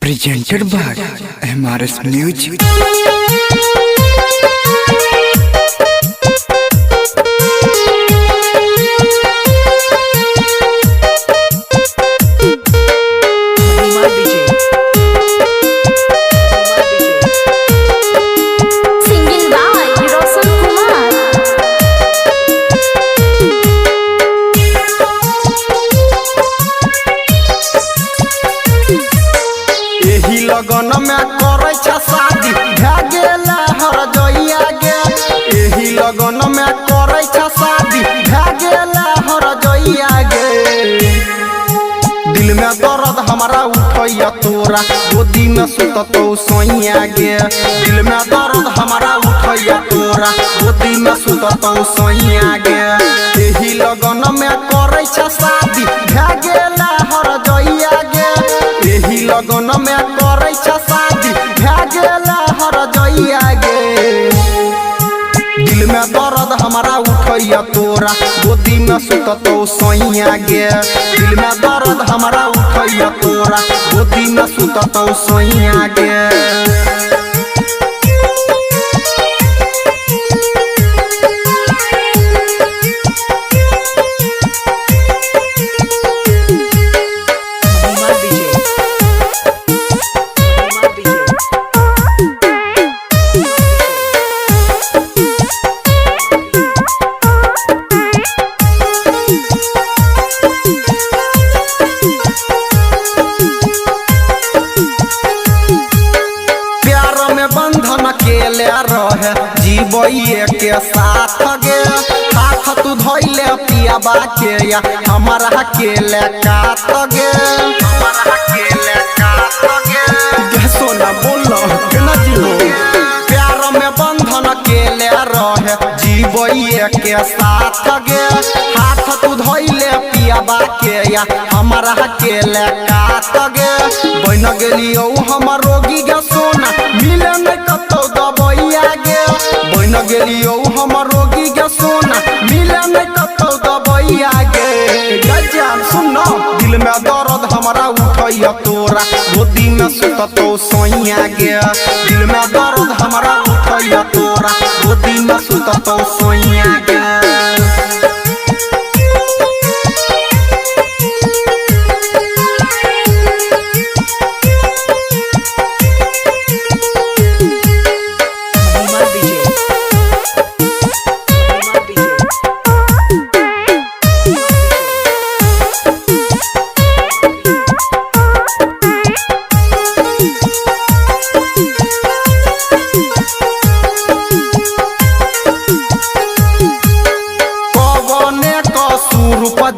presented by MRS Music. लगन में करे शादी भे गेला हर जइया गे। एही लगन में करे शादी भे गेला हर जइया गे। दिल में दर्द हमारा उठैया तोरा गोदी में सुततो सोइया गे। दिल में दर्द हमारा उठैया तोरा गोदी में सुततो सोइया गे। एही लगन में करे शादी भे गेला हर जइया गे। एही लगन में करे शादी भे गेला हर जइया गे। दिल में दर्द हमारा उठैया तोरा गोदी में सुततो सोइया गे। दिल में दर्द हमारा उठैया तोरा गोदी में सुततो सोइया गे। बंधन केले रहे जीवइए के साथ गे। हाथ तू धोइले पियाबा के या हमारा केले काट गे। हमारा केले काट गे सोना बोलो केना जीवो। प्यार में बंधन केले रहे जीवइए के साथ गे। हाथ तू धोइले पियाबा के या हमारा केले काट गे। बन गेलियो हम रोगी गे सोना मिले नहीं कतो दबइया गे। बन गेलियो हम रोगी गे सोना मिले नहीं कतो दबइया गे। गजान सुनो दिल में दर्द हमारा उठैया तोरा गोदी में सुततो सोइया गे। दिल में दर्द हमारा उठैया तोरा गोदी में सुततो सोइया गे।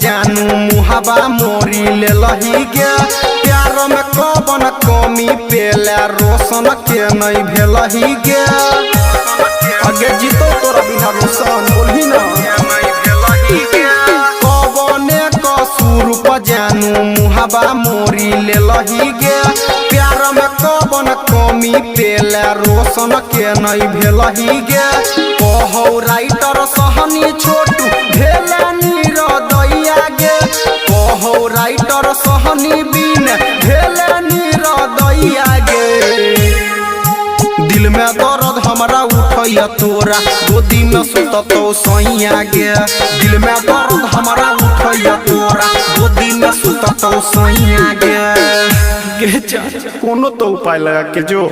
जानू मुहाबा मोरी ले लही गे। प्यार में कौन कमी पेला रोशन के नहीं भेलही गे। आगे जीतो तोरा बिना रोशन बोलही ना कौने कसूर पर जानू मुहाबा मोरी ले लही गे। प्यार में कौन कमी पेला रोशन के नहीं भेलही गे। कहो राइटर सहनी छोटू भेला कहो राइटर सहनी बिन भेले निरदैया गे। दिल में दर्द हमारा उठैया तोरा गोदी में सुततो सोइया गे। दिल में दर्द हमारा उठैया तोरा गोदी में सुततो सोइया गे। कोनो तो उपाय लगा के जो।